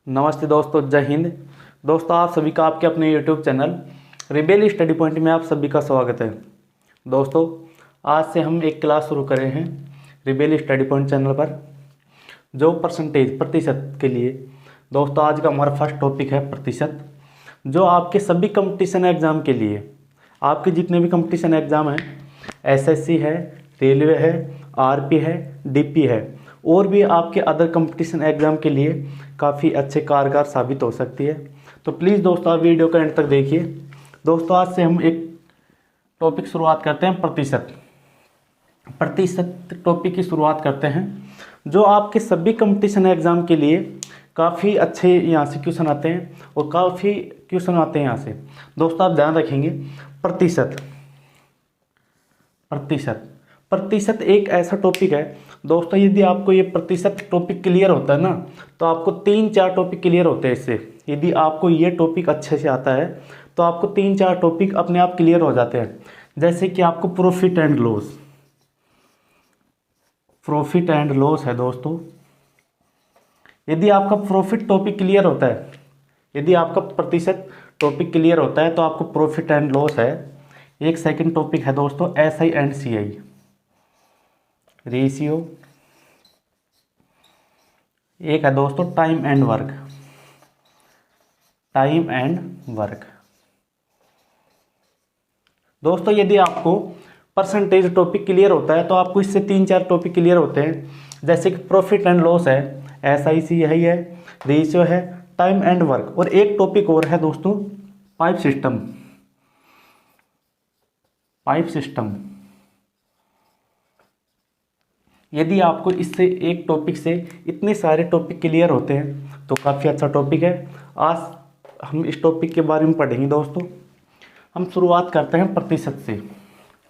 नमस्ते दोस्तों, जय हिंद। दोस्तों, आप सभी का आपके अपने YouTube channel rebel study point में आप सभी का स्वागत है। दोस्तों, आज से हम एक क्लास शुरू कर रहे हैं रिबेल स्टडी पॉइंट चैनल पर, जो प्रतिशत के लिए। दोस्तों, आज का हमारा फर्स्ट टॉपिक है प्रतिशत, जो आपके सभी कंपटीशन एग्ज़ाम के लिए, आपके जितने भी कंपटीशन एग्ज़ाम हैं, SSC है, रेलवे है, RP है, DP है, और भी आपके अदर कंपटीशन एग्ज़ाम के लिए काफ़ी अच्छे कारगर साबित हो सकती है। तो प्लीज़ दोस्तों, आप वीडियो का एंड तक देखिए। दोस्तों, आज से हम एक टॉपिक शुरुआत करते हैं प्रतिशत टॉपिक की शुरुआत करते हैं, जो आपके सभी कंपटीशन एग्ज़ाम के लिए काफ़ी अच्छे यहाँ से क्वेश्चन आते हैं और काफ़ी क्वेश्चन आते हैं यहाँ से। दोस्तों, आप ध्यान रखेंगे, प्रतिशत एक ऐसा टॉपिक है दोस्तों, यदि आपको ये प्रतिशत टॉपिक क्लियर होता है ना, तो आपको 3-4 टॉपिक क्लियर होते हैं इससे। यदि आपको ये टॉपिक अच्छे से आता है तो आपको 3-4 टॉपिक अपने आप क्लियर हो जाते हैं। जैसे कि आपको प्रॉफिट एंड लॉस है दोस्तों। यदि आपका प्रॉफिट टॉपिक क्लियर होता है, यदि आपका प्रतिशत टॉपिक क्लियर होता है तो आपको प्रॉफिट एंड लॉस है। एक सेकंड टॉपिक है दोस्तों SI एंड CI, रेशियो। एक है दोस्तों टाइम एंड वर्क। दोस्तों, यदि आपको परसेंटेज टॉपिक क्लियर होता है तो आपको इससे 3-4 टॉपिक क्लियर होते हैं। जैसे कि प्रॉफिट एंड लॉस है, SI यही है, रेशियो है, टाइम एंड वर्क, और एक टॉपिक और है दोस्तों पाइप सिस्टम। यदि आपको इससे एक टॉपिक से इतने सारे टॉपिक क्लियर होते हैं तो काफ़ी अच्छा टॉपिक है। आज हम इस टॉपिक के बारे में पढ़ेंगे दोस्तों। हम शुरुआत करते हैं प्रतिशत से।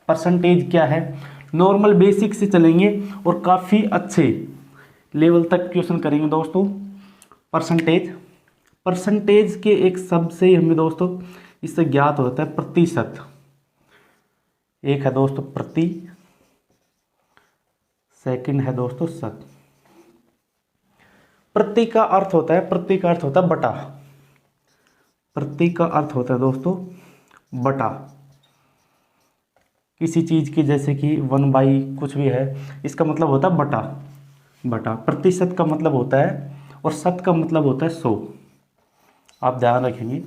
परसेंटेज क्या है, नॉर्मल बेसिक से चलेंगे और काफ़ी अच्छे लेवल तक क्वेश्चन करेंगे दोस्तों। परसेंटेज के एक शब्द से हमें दोस्तों इससे ज्ञात होता है प्रतिशत। एक है दोस्तों प्रति, सेकंड है दोस्तों शत। प्रति का अर्थ होता है बटा। प्रति का अर्थ होता है दोस्तों बटा। किसी चीज की, जैसे कि 1/, कुछ भी है, इसका मतलब होता है बटा। प्रतिशत का मतलब होता है, और शत का मतलब होता है 100। आप ध्यान रखेंगे,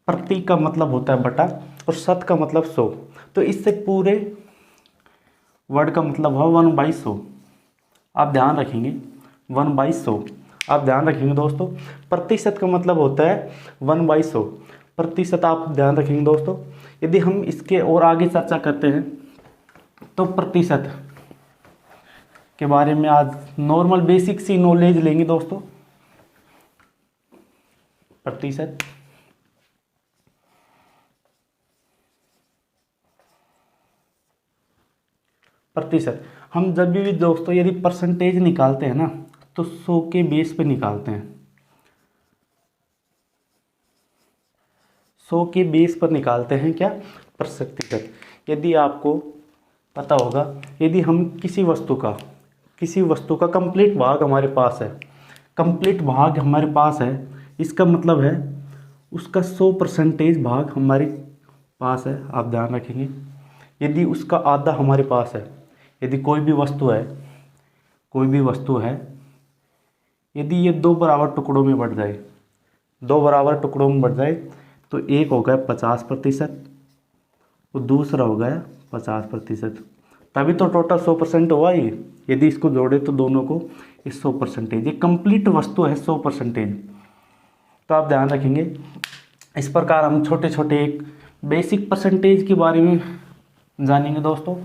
प्रति का मतलब होता है बटा और शत का मतलब 100। तो इससे पूरे वर्ड का मतलब है 1/100। आप ध्यान रखेंगे 1/100। आप ध्यान रखेंगे दोस्तों, प्रतिशत का मतलब होता है 1/100 प्रतिशत। आप ध्यान रखेंगे दोस्तों। यदि हम इसके और आगे चर्चा करते हैं तो प्रतिशत के बारे में आज नॉर्मल बेसिक सी नॉलेज लेंगे दोस्तों। प्रतिशत हम जब भी दोस्तों यदि परसेंटेज निकालते हैं ना, तो 100 के बेस पे निकालते हैं। 100 के बेस पर निकालते हैं क्या, प्रतिशत। यदि आपको पता होगा, यदि हम किसी वस्तु का कंप्लीट भाग हमारे पास है, इसका मतलब है उसका 100% भाग हमारे पास है। आप ध्यान रखेंगे, यदि उसका आधा हमारे पास है, यदि कोई भी वस्तु है, यदि ये 2 बराबर टुकड़ों में बढ़ जाए, तो एक हो गया 50% और दूसरा हो गया 50%, तभी तो टोटल 100% हुआ ये। यदि इसको जोड़े तो दोनों को 100%, ये कंप्लीट वस्तु है 100%। तो आप ध्यान रखेंगे, इस प्रकार हम छोटे छोटे एक बेसिक परसेंटेज के बारे में जानेंगे दोस्तों।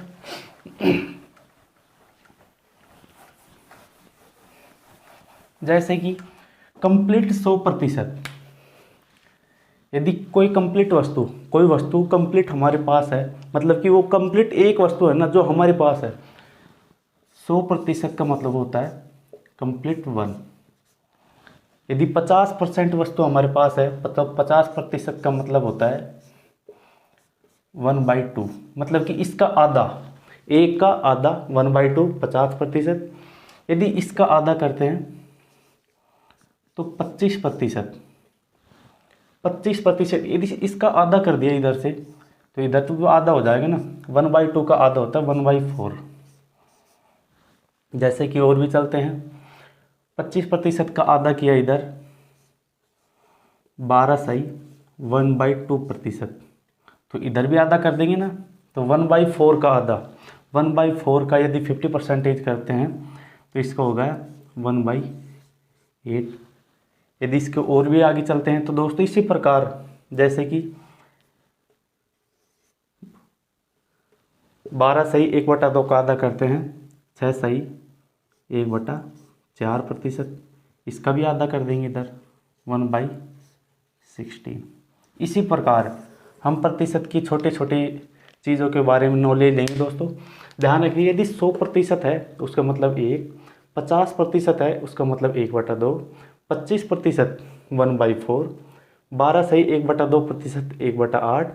जैसे कि कंप्लीट 100%। यदि कोई वस्तु कंप्लीट हमारे पास है, मतलब कि वो कंप्लीट एक वस्तु है ना जो हमारे पास है, 100% का मतलब होता है कंप्लीट 1। यदि 50% वस्तु हमारे पास है, मतलब 50% का मतलब होता है 1/2। मतलब कि इसका आधा, एक का आधा 1/2 50%। यदि इसका आधा करते हैं तो 25%, 25% यदि इसका आधा कर दिया इधर से, तो इधर तो आधा हो जाएगा ना, 1/2 का आधा होता है 1/4। जैसे कि और भी चलते हैं, 25% का आधा किया इधर 12 सही 1/2%, तो इधर भी आधा कर देंगे ना, तो 1/4 का आधा, 1/4 का यदि 50% करते हैं तो इसका होगा 1/8। यदि इसके और भी आगे चलते हैं तो दोस्तों इसी प्रकार, जैसे कि 12 सही 1/2 का आधा करते हैं 6 सही 1/4%, इसका भी आधा कर देंगे इधर 1/16। इसी प्रकार हम प्रतिशत की छोटे छोटे चीज़ों के बारे में नॉलेज लेंगे दोस्तों। ध्यान रखिए, यदि 100% है तो उसका मतलब 1, 50% है उसका मतलब 1/2, 25% 1/4, 12 सही 1/2% 1/8,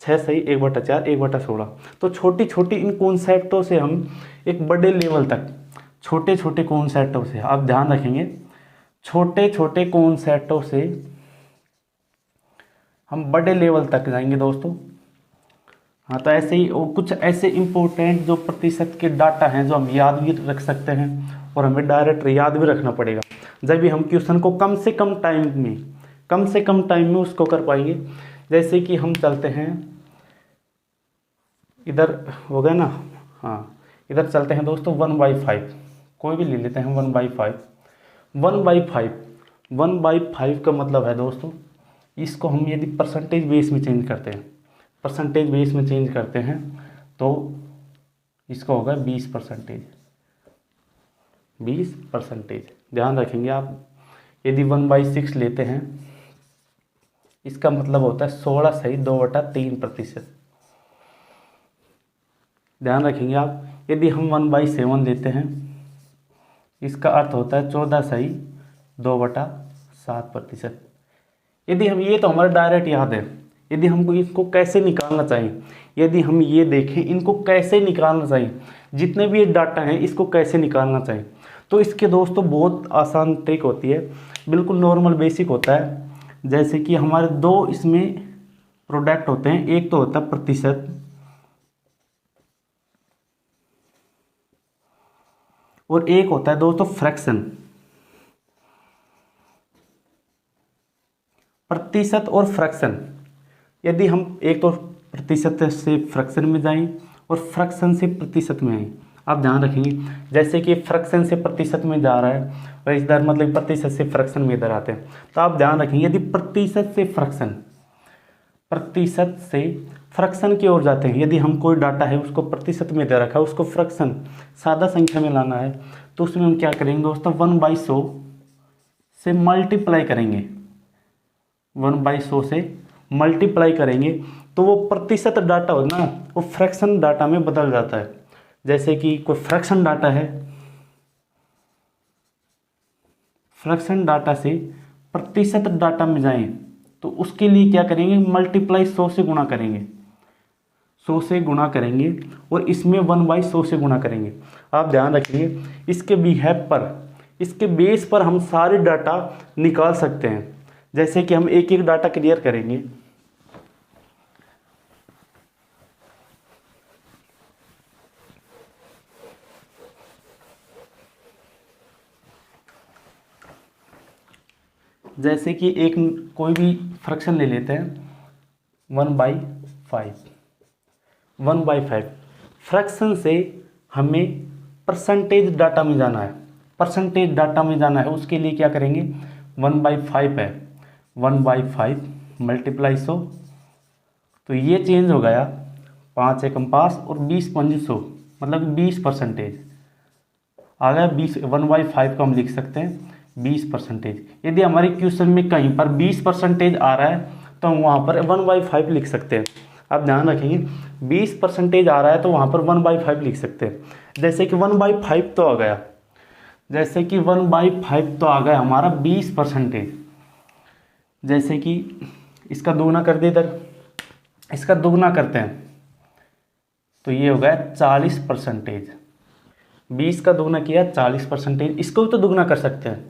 6 सही 1/4 1/16। तो छोटी छोटी इन कॉन्सेप्टों से हम एक बड़े लेवल तक, छोटे छोटे कॉन्सेप्टों से, आप ध्यान रखेंगे, छोटे छोटे कॉन्सेप्टों से हम बड़े लेवल तक जाएंगे दोस्तों। हाँ, तो ऐसे ही और कुछ ऐसे इम्पोर्टेंट जो प्रतिशत के डाटा हैं जो हम याद भी रख सकते हैं, और हमें डायरेक्ट याद भी रखना पड़ेगा, जब भी हम क्वेश्चन को कम से कम टाइम में उसको कर पाएंगे। जैसे कि हम चलते हैं इधर, हो गया ना, हाँ इधर चलते हैं दोस्तों 1/5, कोई भी ले लेते हैं 1/5। 1/5 का मतलब है दोस्तों, इसको हम यदि परसेंटेज बेस में चेंज करते हैं, तो इसका होगा 20%। ध्यान रखेंगे आप, यदि 1/6 लेते हैं, इसका मतलब होता है 16 सही 2/3%। ध्यान रखेंगे आप, यदि हम 1/7 लेते हैं, इसका अर्थ होता है 14 सही 2/7%। यदि हम, ये तो हमारा डायरेक्ट याद है, यदि हमको इसको कैसे निकालना चाहिए, यदि हम ये देखें इनको कैसे निकालना चाहिए, जितने भी ये डाटा हैं इसको कैसे निकालना चाहिए, तो इसके दोस्तों बहुत आसान ट्रिक होती है, बिल्कुल नॉर्मल बेसिक होता है। जैसे कि हमारे दो इसमें प्रोडक्ट होते हैं, एक तो होता है प्रतिशत, और एक होता है दोस्तों फ्रैक्शन। प्रतिशत और फ्रैक्शन, यदि हम एक तो प्रतिशत से फ्रैक्शन में जाएं और फ्रैक्शन से प्रतिशत में आए, आप ध्यान रखेंगे, जैसे कि फ्रैक्शन से प्रतिशत में जा रहा है और इधर मतलब प्रतिशत से फ्रैक्शन में इधर आते हैं, तो आप ध्यान रखेंगे, यदि प्रतिशत से फ्रैक्शन की ओर जाते हैं, यदि हम कोई डाटा है उसको प्रतिशत में दे रखा है, उसको फ्रैक्शन सादा संख्या में लाना है, तो उसमें हम क्या करेंगे दोस्तों, 1/100 से मल्टीप्लाई करेंगे, 1/100 से मल्टीप्लाई करेंगे, तो वो प्रतिशत डाटा हो ना, वो फ्रैक्शन डाटा में बदल जाता है। जैसे कि कोई फ्रैक्शन डाटा है, फ्रैक्शन डाटा से प्रतिशत डाटा में जाएं, तो उसके लिए क्या करेंगे, मल्टीप्लाई 100 से गुणा करेंगे, 100 से गुणा करेंगे, और इसमें 1/100 से गुणा करेंगे। आप ध्यान रखिए, इसके बिहेव पर, इसके बेस पर हम सारे डाटा निकाल सकते हैं। जैसे कि हम एक एक डाटा क्लियर करेंगे। जैसे कि एक कोई भी फ्रैक्शन ले लेते हैं 1/5, 1/5 फ्रैक्शन से हमें परसेंटेज डाटा में जाना है, उसके लिए क्या करेंगे, 1/5 है, 1/5 मल्टीप्लाई 100, तो ये चेंज हो गया, 5 एकम 5 और 20 100 मतलब 20% आ गया। 1/5 को हम लिख सकते हैं 20%। यदि हमारे क्वेश्चन में कहीं पर 20% आ रहा है तो हम वहाँ पर 1/5 लिख सकते हैं। आप ध्यान रखेंगे, 20% आ रहा है तो वहाँ पर 1/5 लिख सकते हैं। जैसे कि 1/5 तो आ गया, हमारा 20%। जैसे कि इसका दोगुना कर दे, इधर इसका दोगुना करते हैं तो ये हो गया 40%। 20 का दोगुना किया 40%, इसको भी तो दोगुना कर सकते हैं,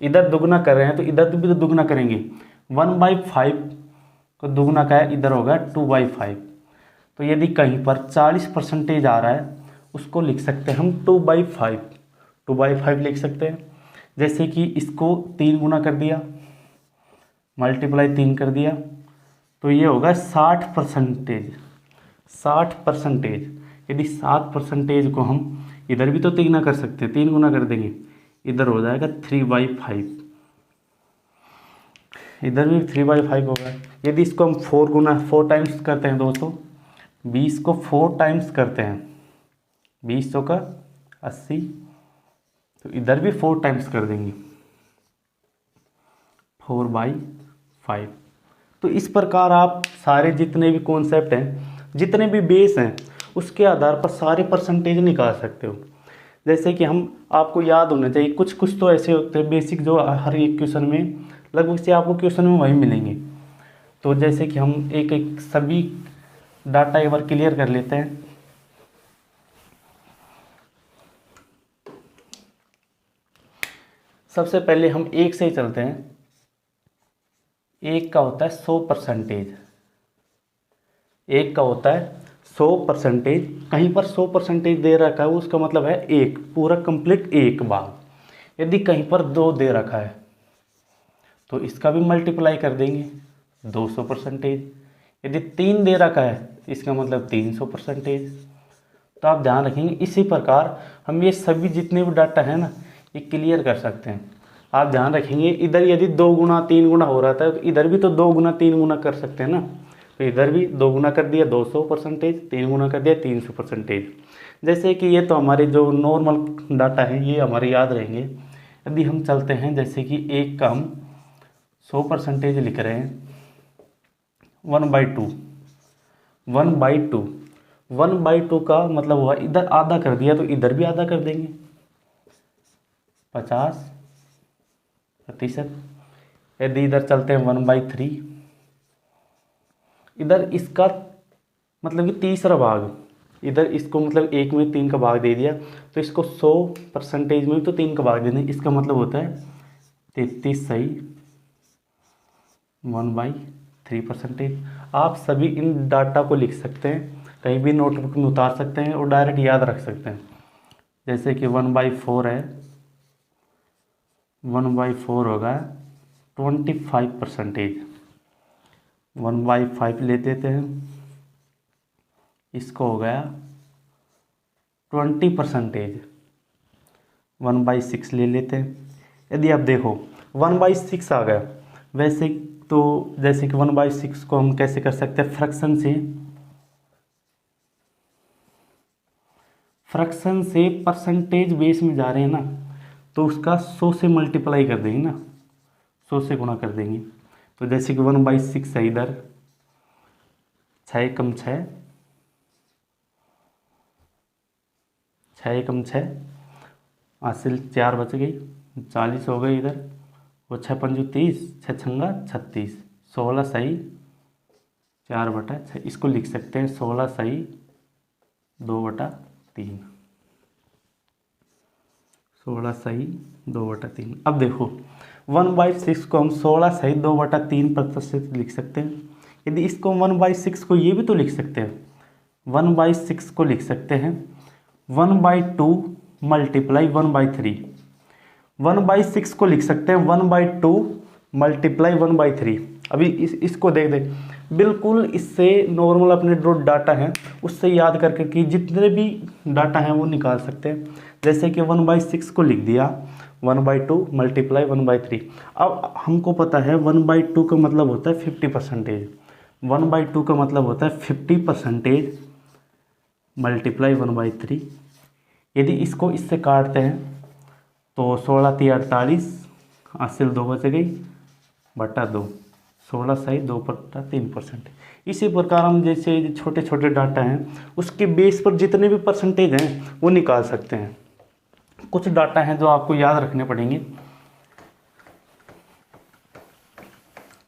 इधर दुगना कर रहे हैं तो इधर भी तो दुगना करेंगे। 1/5 को दुगना का है, इधर होगा 2/5। तो यदि कहीं पर 40% आ रहा है उसको लिख सकते हैं हम 2/5, 2/5 लिख सकते हैं। जैसे कि इसको 3 गुना कर दिया, मल्टीप्लाई 3 कर दिया, तो ये होगा 60%। 60%, यदि 7% को हम इधर भी तो 3 कर सकते हैं, 3 गुना कर देंगे, इधर हो जाएगा 3/5, इधर भी 3/5 होगा। यदि इसको हम 4 टाइम्स करते हैं दोस्तों, 20 को 4 टाइम्स करते हैं, 20 का 80, तो इधर भी 4 टाइम्स कर देंगे, 4/5। तो इस प्रकार आप सारे जितने भी कॉन्सेप्ट हैं, जितने भी बेस हैं, उसके आधार पर सारे परसेंटेज निकाल सकते हो। जैसे कि हम आपको याद होना चाहिए, कुछ कुछ तो ऐसे होते हैं बेसिक जो हर एक क्वेश्चन में लगभग से आपको क्वेश्चन में वही मिलेंगे। तो जैसे कि हम एक एक सभी डाटा एक बार क्लियर कर लेते हैं। सबसे पहले हम एक से ही चलते हैं। एक का होता है 100%, एक का होता है 100%। कहीं पर 100% दे रखा है उसका मतलब है एक पूरा कंप्लीट एक भाग। यदि कहीं पर 2 दे रखा है तो इसका भी मल्टीप्लाई कर देंगे 200%। यदि 3 दे रखा है इसका मतलब 300%। तो आप ध्यान रखेंगे, इसी प्रकार हम ये सभी जितने भी डाटा है ना ये क्लियर कर सकते हैं। आप ध्यान रखेंगे, इधर यदि 2 गुना 3 गुना हो रहा था तो इधर भी तो 2 गुना 3 गुना कर सकते हैं ना। तो इधर भी 2 गुना कर दिया 200%, 3 गुना कर दिया 300%। जैसे कि ये तो हमारे जो नॉर्मल डाटा है ये हमारे याद रहेंगे। यदि हम चलते हैं, जैसे कि एक का हम 100% लिख रहे हैं, 1/2, 1/2, 1/2 का मतलब हुआ इधर आधा कर दिया तो इधर भी आधा कर देंगे 50%। यदि इधर चलते हैं 1/3, इधर इसका मतलब कि तीसरा भाग, इधर इसको मतलब 1 में 3 का भाग दे दिया तो इसको 100% में तो 3 का भाग देना, इसका मतलब होता है 33 सही 1/3%। आप सभी इन डाटा को लिख सकते हैं, कहीं भी नोटबुक में उतार सकते हैं और डायरेक्ट याद रख सकते हैं। जैसे कि 1/4 है, 1/4 होगा 25%। 1/5 ले देते हैं, इसको हो गया 20%। 1/6 ले लेते हैं। यदि आप देखो 1/6 आ गया, वैसे तो जैसे कि 1/6 को हम कैसे कर सकते हैं, फ्रैक्शन से परसेंटेज बेस में जा रहे हैं ना, तो उसका 100 से मल्टीप्लाई कर देंगे ना, 100 से गुणा कर देंगे। तो जैसे कि 1/6 है, इधर 6 कम 6, 6 कम 6, हासिल 4 बच गई, 40 हो गई इधर, वो 6 पंजू 30, 6 छंगा 36, 16 सही 4/6। इसको लिख सकते हैं 16 सही 2/3, 16 सही 2/3। अब देखो 1/6 को हम 16 सही 2/3% लिख सकते हैं। यदि इसको 1/6 को ये भी तो लिख सकते हैं, 1/6 को लिख सकते हैं 1/2 मल्टीप्लाई 1/3। 1/6 को लिख सकते हैं 1/2 मल्टीप्लाई 1/3। अभी इसको देख दे, बिल्कुल इससे नॉर्मल अपने जो डाटा है उससे याद करके कि जितने भी डाटा हैं वो निकाल सकते हैं। जैसे कि 1/6 को लिख दिया 1/2 मल्टीप्लाई 1/3। अब हमको पता है 1/2 का मतलब होता है 50%, 1/2 का मतलब होता है 50% मल्टीप्लाई 1/3। यदि इसको इससे काटते हैं तो 16 × 48, हासिल 2 बच गई बटा 2, 16 सही 2/3%। इसी प्रकार हम जैसे छोटे छोटे डाटा हैं उसके बेस पर जितने भी परसेंटेज हैं वो निकाल सकते हैं। कुछ डाटा हैं जो आपको याद रखने पड़ेंगे।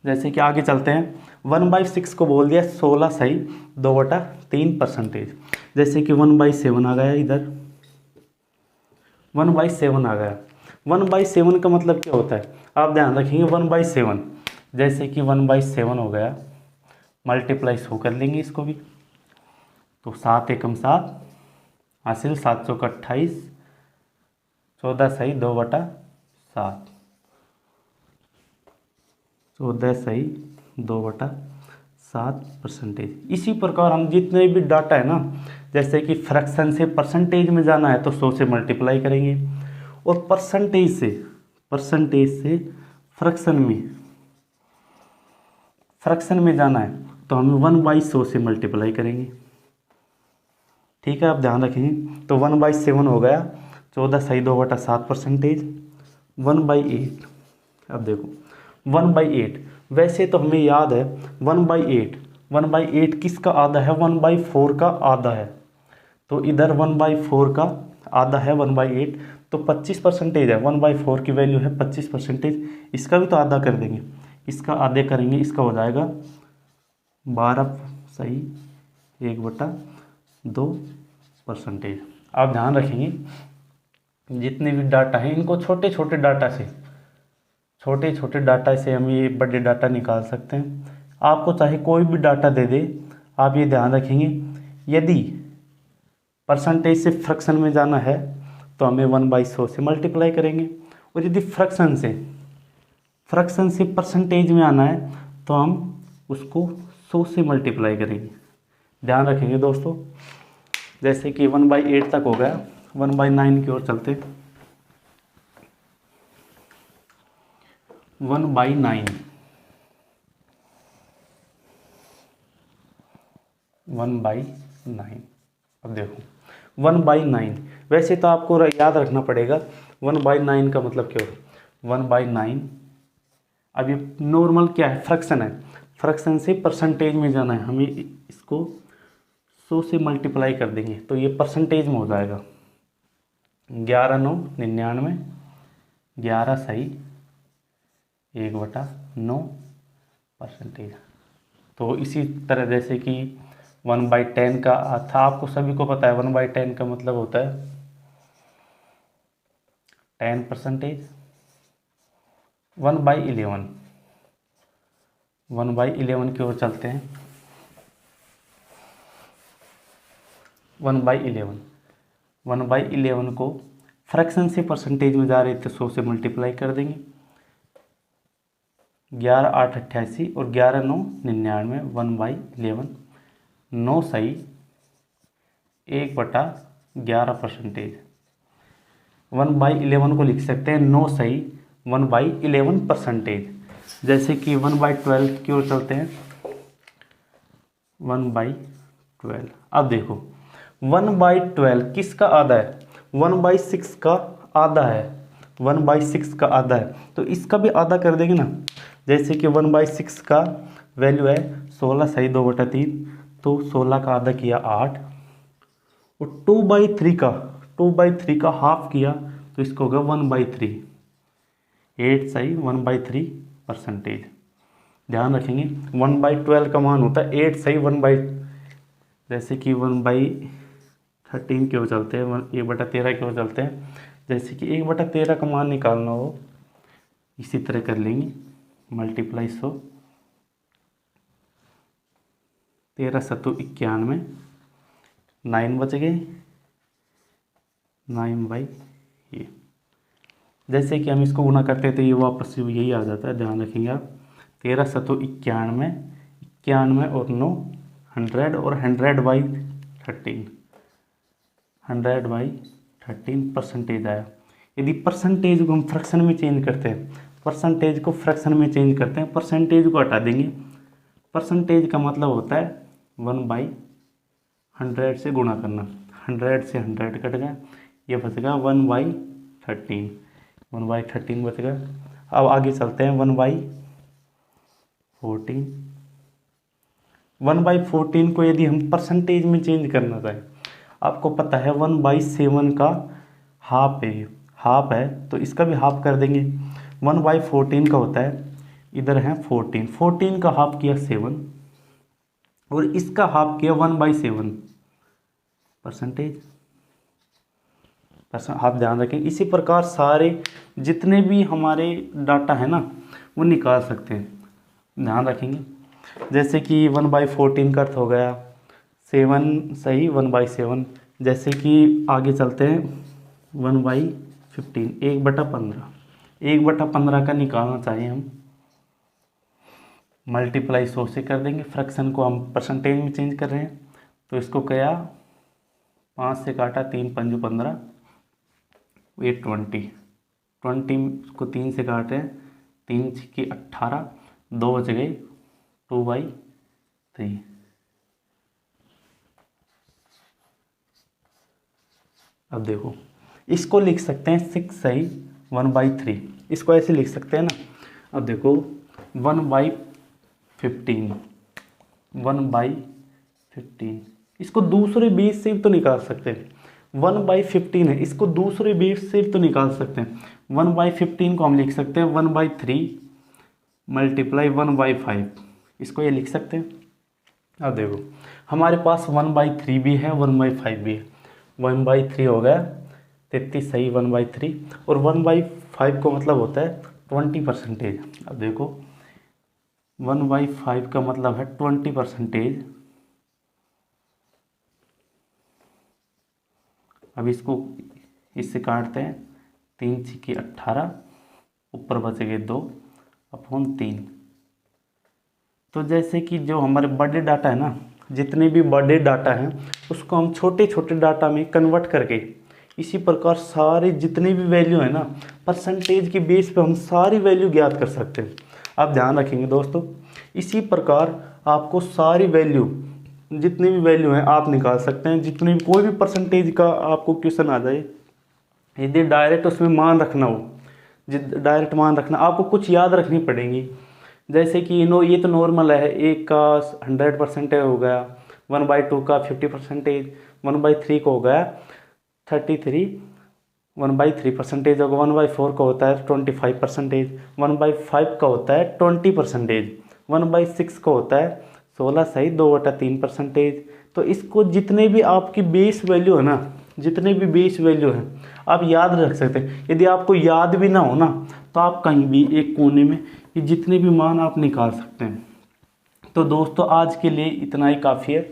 जैसे कि आगे चलते हैं, 1/6 को बोल दिया 16 सही 2/3%। जैसे कि 1/7 आ गया, इधर 1/7 आ गया। 1/7 का मतलब क्या होता है, आप ध्यान रखेंगे 1/7, जैसे कि 1/7 हो गया, मल्टीप्लाई सो कर लेंगे इसको भी, तो 7 एकम 7 हासिल 7 चौक 28, 14 सही 2/7, 14 सही 2/7%। इसी प्रकार हम जितने भी डाटा है ना, जैसे कि फ्रैक्शन से परसेंटेज में जाना है तो 100 से मल्टीप्लाई करेंगे, और परसेंटेज से फ्रैक्शन में जाना है तो हम 1/100 से मल्टीप्लाई करेंगे। ठीक है, आप ध्यान रखेंगे। तो 1/7 हो गया, 14 सही 2/7%, 1/8। अब देखो 1/8, वैसे तो हमें याद है 1/8 किसका आधा है, 1/4 का आधा है, तो इधर 1/4 का आधा है 1/8, तो 25% है, 1/4 की वैल्यू है 25%, इसका भी तो आधा कर देंगे, इसका आधे करेंगे, इसका हो जाएगा 12 सही 1/2%। आप ध्यान रखेंगे जितने भी डाटा हैं इनको छोटे छोटे डाटा से हम ये बड़े डाटा निकाल सकते हैं। आपको चाहे कोई भी डाटा दे दे, आप ये ध्यान रखेंगे यदि परसेंटेज से फ्रैक्शन में जाना है तो हमें 1/100 से मल्टीप्लाई करेंगे, और यदि फ्रैक्शन से परसेंटेज में आना है तो हम उसको 100 से मल्टीप्लाई करेंगे। ध्यान रखेंगे दोस्तों, जैसे कि 1/8 तक हो गया, 1/9 की ओर चलते। 1/9 अब देखो 1/9, वैसे तो आपको याद रखना पड़ेगा 1/9 का मतलब क्या होगा। 1/9 अब ये नॉर्मल क्या है, फ्रैक्शन है, फ्रैक्शन से परसेंटेज में जाना है, हमें इसको 100 से मल्टीप्लाई कर देंगे तो ये परसेंटेज में हो जाएगा। 11 9 99, 11 सही 1/9%। तो इसी तरह जैसे कि 1/10 का था, आपको सभी को पता है 1/10 का मतलब होता है 10%। 1/11 की ओर चलते हैं। 1/11 को फ्रैक्शन से परसेंटेज में जा रहे थे 100 से मल्टीप्लाई कर देंगे। 11 8 88 और 11 9 99, 1/11 9 सही 1/11%। 1/11 को लिख सकते हैं 9 सही 1/11%। जैसे कि 1/12 की ओर चलते हैं। 1/12 अब देखो 1/12 किसका आधा है, 1/6 का आधा है, 1/6 का आधा है, तो इसका भी आधा कर देंगे ना। जैसे कि 1/6 का वैल्यू है 16 सही 2/3, तो 16 का आधा किया 8, और 2/3 का हाफ किया तो इसको होगा 1/3, 8 सही 1/3%। ध्यान रखेंगे 1/12 का मान होता है 8 सही जैसे कि 1/13 की ओर चलते हैं, 1/13 की ओर चलते हैं। जैसे कि 1/13 का मान निकालना हो इसी तरह कर लेंगे, मल्टीप्लाई 100, 13 7 91, 9 बच गए 9 ये। जैसे कि हम इसको गुना करते हैं तो ये वापस यही आ जाता है, ध्यान रखेंगे आप। 13 7 91, 91 और 9 100, और 100/13, 100/13% आया। यदि परसेंटेज को हम फ्रैक्शन में चेंज करते हैं, परसेंटेज को को हटा देंगे। परसेंटेज का मतलब होता है 1/100 से गुणा करना, 100 से 100 कट गया, ये बच गया 1/13, 1/13 बच गया। अब आगे चलते हैं 1/14। 1/14 को यदि हम परसेंटेज में चेंज करना चाहें, आपको पता है 1/7 का हाफ है तो इसका भी हाफ कर देंगे। 1/14 का होता है, इधर है 14 का हाफ किया 7, और इसका हाफ किया 1/7%। परसेंट, आप ध्यान रखें। इसी प्रकार सारे जितने भी हमारे डाटा है ना वो निकाल सकते हैं, ध्यान रखेंगे। जैसे कि 1/14 का अर्थ हो गया 7 सही 1/7। जैसे कि आगे चलते हैं 1/15 1/15 1/15 का निकालना चाहिए हम, मल्टीप्लाई 100 से कर देंगे। फ्रैक्शन को हम परसेंटेज में चेंज कर रहे हैं, तो इसको क्या 5 से काटा 3 पंजू 15 8 20 को 3 से काटे 3 की 18 2 बच गए 2/3। अब देखो इसको लिख सकते हैं 6 सही 1/3, इसको ऐसे लिख सकते हैं ना। अब देखो 1/15 1/15 इसको दूसरे बेस से तो निकाल सकते हैं। 1/15 है, इसको दूसरे बेस से तो निकाल सकते हैं। 1/15 को हम लिख सकते हैं 1/3 मल्टीप्लाई 1/5, इसको ये लिख सकते हैं। अब देखो हमारे पास 1/3 भी है 1/5 भी है। 1/3 हो गया 33 सही 1/3, और 1/5 को मतलब होता है 20%। अब देखो 1/5 का मतलब है 20%। अब इसको इससे काटते हैं 3 की 18 ऊपर बच गए 2/3। तो जैसे कि जो हमारे बड़े डाटा है ना, जितने भी बड़े डाटा हैं उसको हम छोटे छोटे डाटा में कन्वर्ट करके, इसी प्रकार सारे जितने भी वैल्यू है ना परसेंटेज के बेस पे हम सारी वैल्यू ज्ञात कर सकते हैं। आप ध्यान रखेंगे दोस्तों, इसी प्रकार आपको सारी वैल्यू जितनी भी वैल्यू है आप निकाल सकते हैं। जितनी भी कोई भी परसेंटेज का आपको क्वेश्चन आ जाए, यदि डायरेक्ट उसमें मान रखना हो, डायरेक्ट मान रखना, आपको कुछ याद रखनी पड़ेगी। जैसे कि ये तो नॉर्मल है, 1 का 100% हो गया, 1/2 का 50%, 1/3 को हो गया 33, 1/3% होगा, 1/4 का होता है 25%, 1/5 का होता है 20%, 1/6 का होता है 16 सही 2/3%। तो इसको जितने भी आपकी बेस वैल्यू है ना, जितने भी बेस वैल्यू है आप याद रख सकते हैं। यदि आपको याद भी ना हो ना तो आप कहीं भी एक कोने में ये जितने भी मान आप निकाल सकते हैं। तो दोस्तों आज के लिए इतना ही काफ़ी है।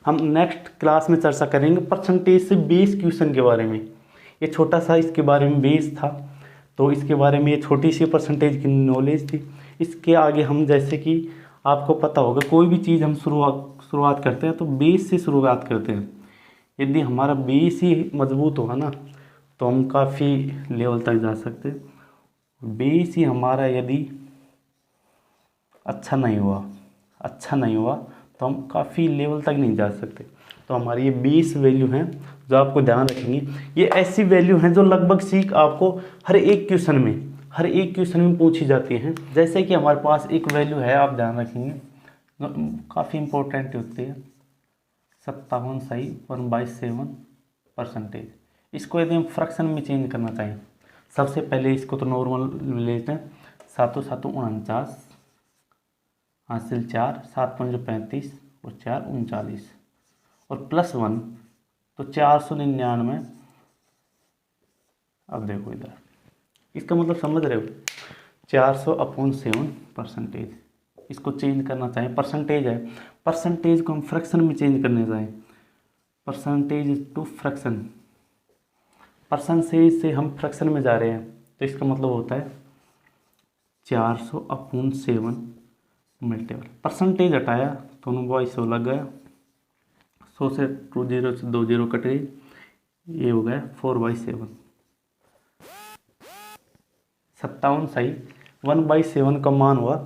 हम नेक्स्ट क्लास में चर्चा करेंगे परसेंटेज से बेस क्वेश्चन के बारे में। ये छोटा सा इसके बारे में बेस था, तो इसके बारे में ये छोटी सी परसेंटेज की नॉलेज थी। इसके आगे हम जैसे कि आपको पता होगा कोई भी चीज़ हम शुरुआत करते हैं तो बेस से शुरुआत करते हैं। यदि हमारा बेस ही मजबूत होगा ना तो हम काफ़ी लेवल तक जा सकते हैं। बेस ही हमारा यदि अच्छा नहीं हुआ तो हम काफ़ी लेवल तक नहीं जा सकते। तो हमारी ये 20 वैल्यू हैं जो आपको ध्यान रखेंगी। ये ऐसी वैल्यू हैं जो लगभग सीख आपको हर एक क्वेश्चन में पूछी जाती हैं। जैसे कि हमारे पास एक वैल्यू है, आप ध्यान रखेंगे, काफ़ी इंपॉर्टेंट होती है 57 सही 1/7%। इसको यदि हम फ्रैक्शन में चेंज करना चाहें, सबसे पहले इसको तो नॉर्मल लेते हैं। 7 7 49 हासिल 4 7 5 35 और 4 39 और +1 तो 499। अब देखो इधर इसका मतलब समझ रहे हो, 400/7%। इसको चेंज करना चाहें, परसेंटेज है, परसेंटेज को हम फ्रैक्शन में चेंज करने चाहें, परसेंटेज टू फ्रैक्शन, परसेंटेज से हम फ्रैक्शन में जा रहे हैं तो इसका मतलब होता है 400/7 मल्टीपल, परसेंटेज हटाया तो 9/100 लग गया, 100 से 2 0 कट गई, ये हो गया 4/7। 57 सही 1/7 का मान हुआ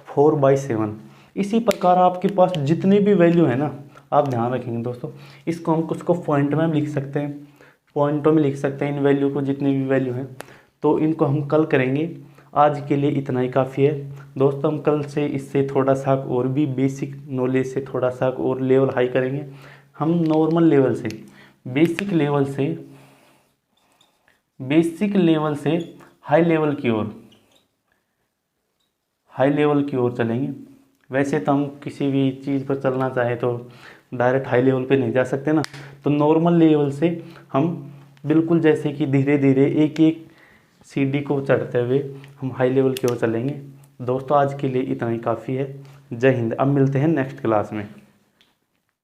4/7। इसी प्रकार आपके पास जितने भी वैल्यू है ना, आप ध्यान रखेंगे दोस्तों, इसको हम कुछ को पॉइंट में लिख सकते हैं, पॉइंटों में लिख सकते हैं इन वैल्यू को, जितनी भी वैल्यू है। तो इनको हम कल करेंगे। आज के लिए इतना ही काफ़ी है दोस्तों। हम कल से इससे थोड़ा सा और भी बेसिक नॉलेज से थोड़ा सा और लेवल हाई करेंगे। हम नॉर्मल लेवल से बेसिक लेवल से हाई लेवल की ओर चलेंगे। वैसे तो हम किसी भी चीज़ पर चलना चाहे तो डायरेक्ट हाई लेवल पे नहीं जा सकते ना, तो नॉर्मल लेवल से हम बिल्कुल जैसे कि धीरे धीरे एक एक सीढ़ी को चढ़ते हुए हम हाई लेवल की ओर चलेंगे। दोस्तों आज के लिए इतना ही काफ़ी है। जय हिंद। अब मिलते हैं नेक्स्ट क्लास में।